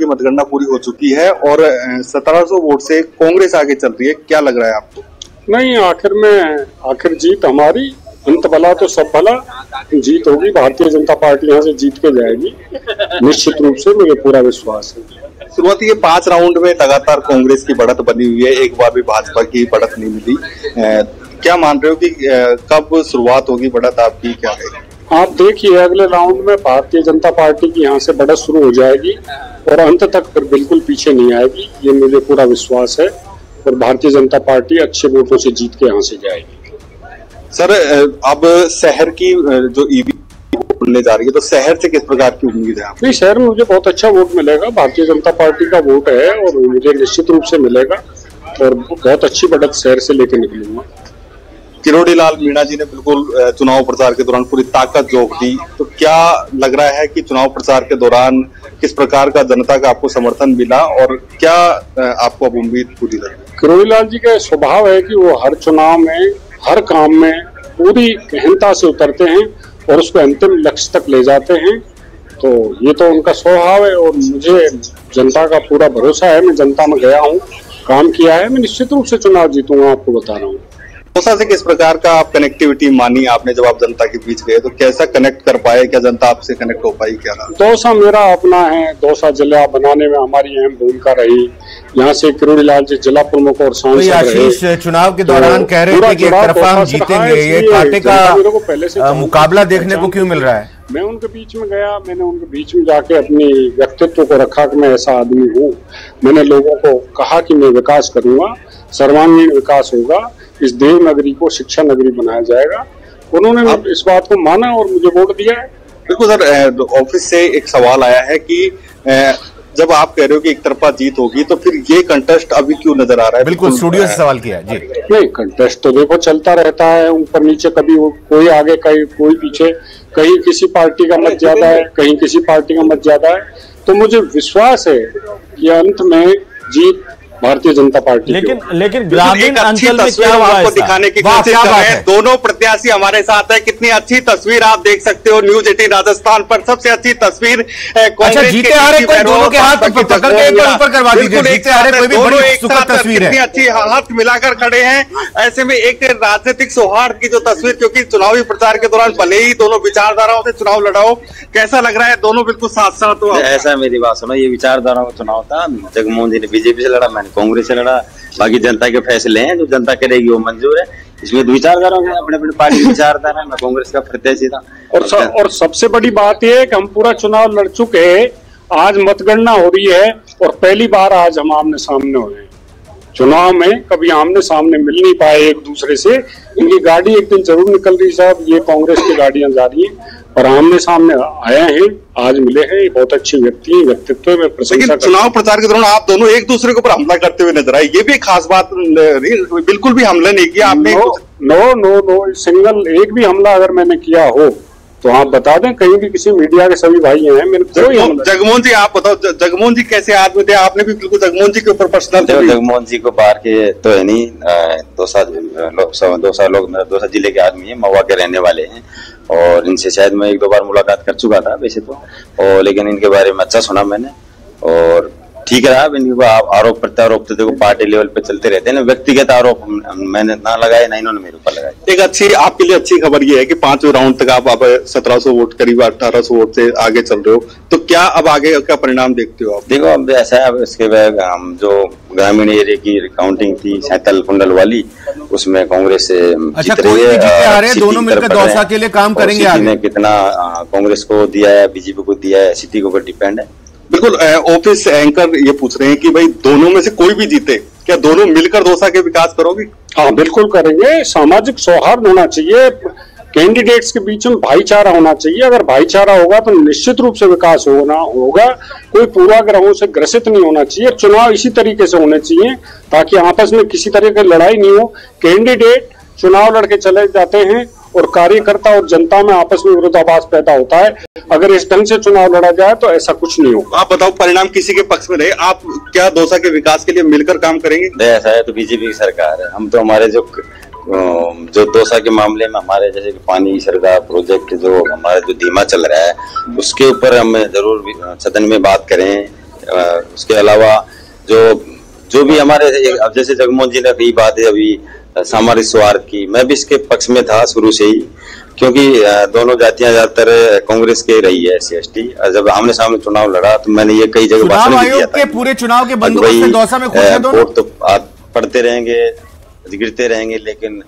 की मतगणना पूरी हो चुकी है और 1700 वोट से कांग्रेस आगे चल रही है, क्या लग रहा है आपको? नहीं, आखिर जीत हमारी, अंत भला तो सब भला, जीत होगी। भारतीय जनता पार्टी यहाँ से जीत के जाएगी निश्चित रूप से, मुझे पूरा विश्वास है। शुरुआती ये 5 राउंड में लगातार कांग्रेस की बढ़त बनी हुई है, एक बार भी भाजपा की बढ़त नहीं मिली। क्या मान रहे हो कि कब शुरुआत होगी बढ़त आपकी, क्या है? आप देखिए अगले राउंड में भारतीय जनता पार्टी की यहाँ से बढ़त शुरू हो जाएगी और अंत तक फिर बिल्कुल पीछे नहीं आएगी, ये मुझे पूरा विश्वास है। और भारतीय जनता पार्टी अच्छे वोटों से जीत के यहाँ से जाएगी। सर, अब शहर की जो ईवी खुलने जा रही है, तो शहर से किस प्रकार की उम्मीद है आपको? नहीं, शहर में मुझे बहुत अच्छा वोट मिलेगा, भारतीय जनता पार्टी का वोट है और मुझे निश्चित रूप से मिलेगा और बहुत अच्छी बढ़त शहर से लेकर निकलूंगा। किरोड़ी लाल मीणा जी ने बिल्कुल चुनाव प्रचार के दौरान पूरी ताकत झोंक दी, तो क्या लग रहा है कि चुनाव प्रचार के दौरान किस प्रकार का जनता का आपको समर्थन मिला और क्या आपको अब उम्मीद पूरी लगी? किरोड़ी लाल जी का स्वभाव है कि वो हर चुनाव में, हर काम में पूरी गहनता से उतरते हैं और उसको अंतिम लक्ष्य तक ले जाते हैं। तो ये तो उनका स्वभाव है और मुझे जनता का पूरा भरोसा है। मैं जनता में गया हूँ, काम किया है, मैं निश्चित रूप से चुनाव जीतूंगा, आपको बता रहा हूँ। दौसा से किस प्रकार का आप कनेक्टिविटी मानी आपने जब आप जनता के बीच गए, तो कैसा कनेक्ट कर पाए, क्या जनता आपसे कनेक्ट हो पाई, क्या रहा? दौसा मेरा अपना है, दौसा जिला बनाने में हमारी अहम भूमिका रही। यहाँ से किरोड़ी लाल जी जिला प्रमुख और सांसद रहे। चुनाव के दौरान कह रहे थे कि एक तरफा हम जीतेंगे, ये कांटे का मुकाबला देखने को क्यों मिल रहा है? मैं उनके बीच में गया, मैंने उनके बीच में जाके अपनी व्यक्तित्व को रखा कि मैं ऐसा आदमी हूँ। मैंने लोगों को कहा कि मैं विकास करूंगा, सर्वांगीण विकास होगा, इस देवनगरी को शिक्षा नगरी बनाया जाएगा। उन्होंने इस बात को माना और मुझे वोट दिया है। बिल्कुल सर, ऑफिस से एक सवाल आया है कि जब आप कह रहे हो कि एक तरफा जीत होगी, तो फिर ये कंटेस्ट अभी क्यों नजर आ रहा है? बिल्कुल स्टूडियो से सवाल किया जी। नहीं, कंटेस्ट तो देखो चलता रहता है, ऊपर नीचे, कभी कोई आगे कोई पीछे, कहीं किसी पार्टी का मत ज्यादा है, कहीं किसी पार्टी का मत ज्यादा है। तो मुझे विश्वास है कि अंत में जीत भारतीय जनता पार्टी। लेकिन ग्रामीण अंचल में क्या हुआ आपको दिखाने की कोशिश कर रहे हैं। दोनों प्रत्याशी हमारे साथ है, कितनी अच्छी तस्वीर आप देख सकते हो न्यूज 18 राजस्थान पर। सबसे अच्छी तस्वीर अच्छा, जीते हारे कोई दोनों के हाथ पकड़ के ऊपर करवा दीजिए, जीते हारे कोई भी बड़ी सुखद तस्वीर है। कितनी अच्छी हाथ मिलाकर खड़े हैं, ऐसे में एक राजनीतिक सौहार्द की जो तस्वीर, क्योंकि चुनावी प्रचार के दौरान भले ही दोनों विचारधाराओं से चुनाव लड़ाओ, कैसा लग रहा है दोनों बिल्कुल साथ साथ हो? ऐसा मेरी बात सुनो, ये विचारधाराओं का चुनाव था। जगमोहन जी ने बीजेपी से लड़ा, मैंने कांग्रेस से लड़ा। बाकी जनता के फैसले हैं, जो जनता करेगी वो मंजूर है। इसमें विचारधारा है, अपने अपने पार्टी विचारधारा। मैं कांग्रेस का प्रत्याशी था। और सबसे बड़ी बात यह है कि हम पूरा चुनाव लड़ चुके हैं, आज मतगणना हो रही है और पहली बार आज हम आमने सामने हुए हैं। चुनाव में कभी आमने सामने मिल नहीं पाए एक दूसरे से। इनकी गाड़ी एक दिन जरूर निकल रही साहब, ये कांग्रेस की गाड़ियां जा रही हैं, और आमने सामने आए हैं, आज मिले हैं। बहुत अच्छे व्यक्ति हैं, व्यक्तित्व में प्रशंसा। चुनाव प्रचार के दौरान आप दोनों एक दूसरे के ऊपर हमला करते हुए नजर आए, ये भी एक खास बात। बिल्कुल भी हमला नहीं किया आपने? नो, सिंगल एक भी हमला अगर मैंने किया हो तो आप बता दें, कहीं भी किसी मीडिया के सभी भाई हैं। मेरे जगमोहन जी आप बताओ, जगमोहन जी कैसे आदमी थे? आपने भी बिल्कुल जगमोहन जी के ऊपर पर्सनल। जगमोहन जी को बाहर के तो है नहीं, दौसा लोग दौसा जिले के आदमी है, महुआ के रहने वाले हैं और इनसे शायद मैं 1-2 बार मुलाकात कर चुका था वैसे तो, और लेकिन इनके बारे में अच्छा सुना मैंने। और ठीक है, अब इनके आरोप प्रत्यारोप तो देखो पार्टी लेवल पे चलते रहते हैं ना, व्यक्तिगत आरोप मैंने ना लगाए, ना इन्होंने मेरे ऊपर लगाए। एक अच्छी आपके लिए अच्छी खबर ये है कि 5वें राउंड तक आप 1700 वोट, करीब 1800 वोट से आगे चल रहे हो, तो क्या अब आगे का परिणाम देखते हो आप? देखो अब ऐसा है, अब इसके बाद हम जो ग्रामीण एरिया की काउंटिंग थी सैंतल कुंडल वाली, उसमें कांग्रेस से जीत रही है। दोनों मिलकर दौसा के लिए काम करेंगे। आगे कितना कांग्रेस को दिया है, बीजेपी को दिया है, सिटी के ऊपर डिपेंड है। बिल्कुल, ऑफिस एंकर ये पूछ रहे हैं कि भाई दोनों में से कोई भी जीते, क्या दोनों मिलकर दौसा के विकास करोगे? हाँ, बिल्कुल करेंगे। सामाजिक सौहार्द होना चाहिए, कैंडिडेट्स के बीच में भाईचारा होना चाहिए। अगर भाईचारा होगा तो निश्चित रूप से विकास होगा। कोई पूर्वाग्रहों से ग्रसित नहीं होना चाहिए। चुनाव इसी तरीके से होने चाहिए ताकि आपस में किसी तरह की लड़ाई नहीं हो। कैंडिडेट चुनाव लड़के चले जाते हैं और कार्यकर्ता और जनता में आपस में विरोधाभास पैदा होता है। अगर इस ढंग से चुनाव लड़ा जाए तो ऐसा कुछ नहीं होगा। आप बताओ, परिणाम किसी के पक्ष में रहे, आप क्या दौसा के विकास के लिए मिलकर काम करेंगे? ऐसा है तो बीजेपी की सरकार है। हम तो हमारे जो दौसा के मामले में हमारे जैसे कि पानी सरकार प्रोजेक्ट जो हमारा जो धीमा चल रहा है, उसके ऊपर हम जरूर सदन में बात करें। उसके अलावा जो भी हमारे, अब जैसे जगमोहन जी ने कही बात है अभी सामरिक सौहार्द की, मैं भी इसके पक्ष में था शुरू से ही, क्योंकि दोनों जातियां ज्यादातर कांग्रेस के रही है SC ST। जब आमने सामने चुनाव लड़ा तो मैंने ये कई जगह भाषण भी दिया था। पूरे चुनाव के बंदोबस्त में दौसा में वोट तो पड़ते रहेंगे, गिरते रहेंगे, लेकिन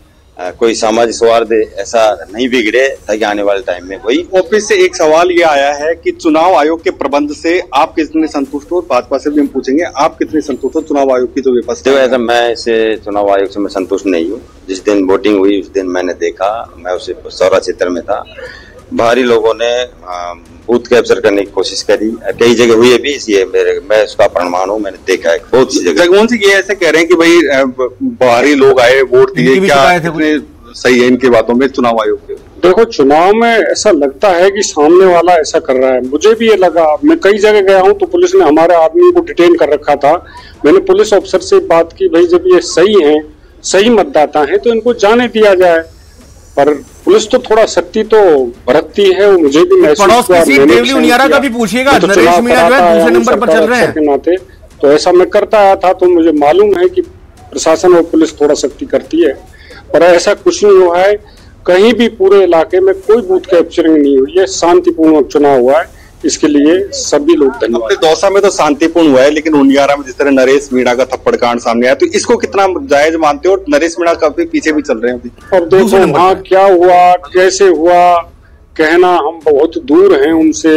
कोई सामाजिक सौहार्द ऐसा नहीं बिगड़े ताकि आने वाले टाइम में कोई। ऑफिस से एक सवाल ये आया है कि चुनाव आयोग के प्रबंध से आप कितने संतुष्ट हो, भाजपा से भी हम पूछेंगे आप कितने संतुष्ट हो चुनाव आयोग की जो व्यवस्था है? ऐसा मैं इसे चुनाव आयोग से मैं संतुष्ट नहीं हूँ। जिस दिन वोटिंग हुई उस दिन मैंने देखा, मैं उसे सौरा क्षेत्र में था, बाहरी लोगों ने बूथ कैप्चर करने की कोशिश करी, कई जगह हुई भी, इसलिए मैं उसका प्रमाण हूँ, मैंने देखा है बहुत सी जगह। जगमोहन जी ये ऐसे कह रहे हैं कि भाई बाहरी लोग आए वोट दिए, क्या सही है इनकी बातों में चुनाव आयोग के? देखो, चुनाव में ऐसा लगता है कि सामने वाला ऐसा कर रहा है, मुझे भी ये लगा। मैं कई जगह गया हूँ तो पुलिस ने हमारे आदमी को डिटेन कर रखा था। मैंने पुलिस ऑफिसर से बात की, भाई जब ये सही है, सही मतदाता है तो इनको जाने दिया जाए, पर पुलिस तो थोड़ा सख्ती तो बरतती है। वो मुझे भी महसूस हुआ। का भी पूछिएगा, नरेश मीणा जो है दूसरे नंबर पर चल रहे हैं के नाते, तो ऐसा मैं करता आया था, तो मुझे मालूम है कि प्रशासन और पुलिस थोड़ा सख्ती करती है, पर ऐसा कुछ नहीं हुआ है। कहीं भी पूरे इलाके में कोई बूथ कैप्चरिंग नहीं हुई है, शांतिपूर्ण चुनाव हुआ है, इसके लिए सभी लोग धन्यवाद। दौसा में तो शांतिपूर्ण हुआ है, लेकिन उनियारा में जिस तरह नरेश मीणा का थप्पड़ कांड सामने आया, तो इसको कितना जायज मानते हो? और नरेश मीणा काफी पीछे भी चल रहे हैं अभी। अब देखो वहाँ क्या हुआ, कैसे हुआ, कहना हम बहुत दूर हैं उनसे।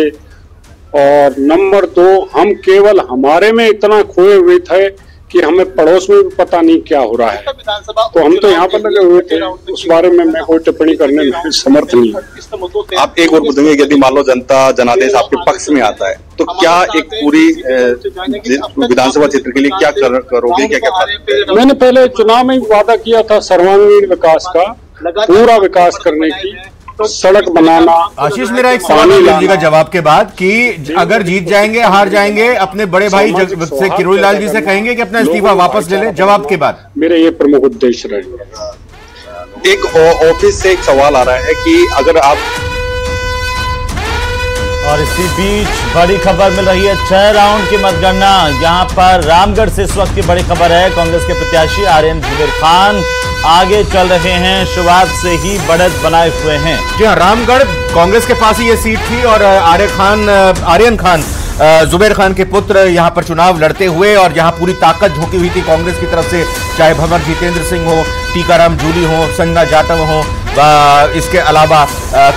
और नंबर 2, हम केवल हमारे में इतना खोए हुए थे कि हमें पड़ोस में भी पता नहीं क्या हो रहा है, तो हम तो यहाँ पर लगे हुए थे। उस बारे में मैं कोई टिप्पणी करने में समर्थ नहीं हूँ। आप एक और पूछेंगे, यदि मान लो जनता जनादेश आपके पक्ष में आता है तो क्या एक पूरी विधानसभा क्षेत्र के लिए क्या करोगे, क्या? मैंने पहले चुनाव में वादा किया था सर्वांगीण विकास का, पूरा विकास करने की, सड़क बनाना। आशीष, मेरा एक सवाल लीजिएगा जवाब के बाद कि अगर जीत जाएंगे, हार जाएंगे, अपने बड़े भाई से किरोड़ी लाल जी से कहेंगे कि अपना इस्तीफा वापस ले लें? जवाब के बाद मेरे ये प्रमुख उद्देश्य रहेंगे। एक ऑफिस से एक सवाल आ रहा है कि अगर आप, और इसी बीच बड़ी खबर मिल रही है 6 राउंड की मतगणना। यहां पर रामगढ़ से इस वक्त की बड़ी खबर है, कांग्रेस के प्रत्याशी आर्यन जुबेर खान आगे चल रहे हैं, शुरुआत से ही बढ़त बनाए हुए हैं। जी हाँ, रामगढ़ कांग्रेस के पास ही ये सीट थी और आर्यन खान जुबेर खान के पुत्र यहां पर चुनाव लड़ते हुए, और यहां पूरी ताकत झोंकी हुई थी कांग्रेस की तरफ से, चाहे भंवर जितेंद्र सिंह हो, टीकाराम जूली हो, संजना जाटव हो, इसके अलावा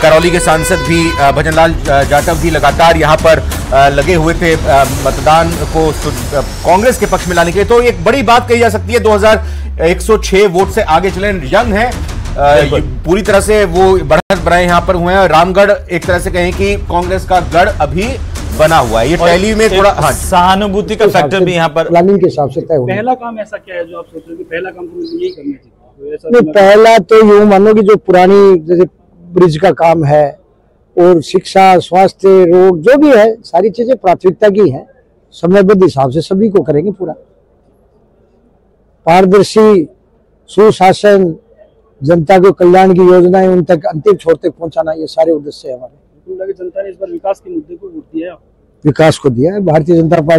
करौली के सांसद भी भजनलाल जाटव भी लगातार यहां पर लगे हुए थे मतदान को कांग्रेस के पक्ष में लाने के लिए। तो एक बड़ी बात कही जा सकती है, 2106 वोट से आगे चले, यंग है, पूरी तरह से वो बढ़त बनाए यहाँ पर हुए हैं। रामगढ़ एक तरह से कहें कि कांग्रेस का गढ़ अभी बना हुआ है। ये टैली में थोड़ा सहानुभूति का फैक्टर भी यहाँ पर प्लानिंग के हिसाब से तय होगा। पहला काम ऐसा क्या है जो आप सोच रहे हो कि पहला काम तो यही करना चाहिए? नहीं, पहला तो यूं मानो कि जो पुरानी जैसे ब्रिज का काम है और शिक्षा, स्वास्थ्य, रोड, जो भी है सारी चीजें प्राथमिकता की हैं, समयबद्ध हिसाब से सभी को करेंगे पूरा। पारदर्शी सुशासन, जनता को कल्याण की योजनाएं उन तक अंतिम छोर तक पहुंचाना, ये सारे उद्देश्य है हमारे। जनता ने इस बार विकास के मुद्दे को वोट दिया है, विकास को दिया है। भारतीय जनता पार्टी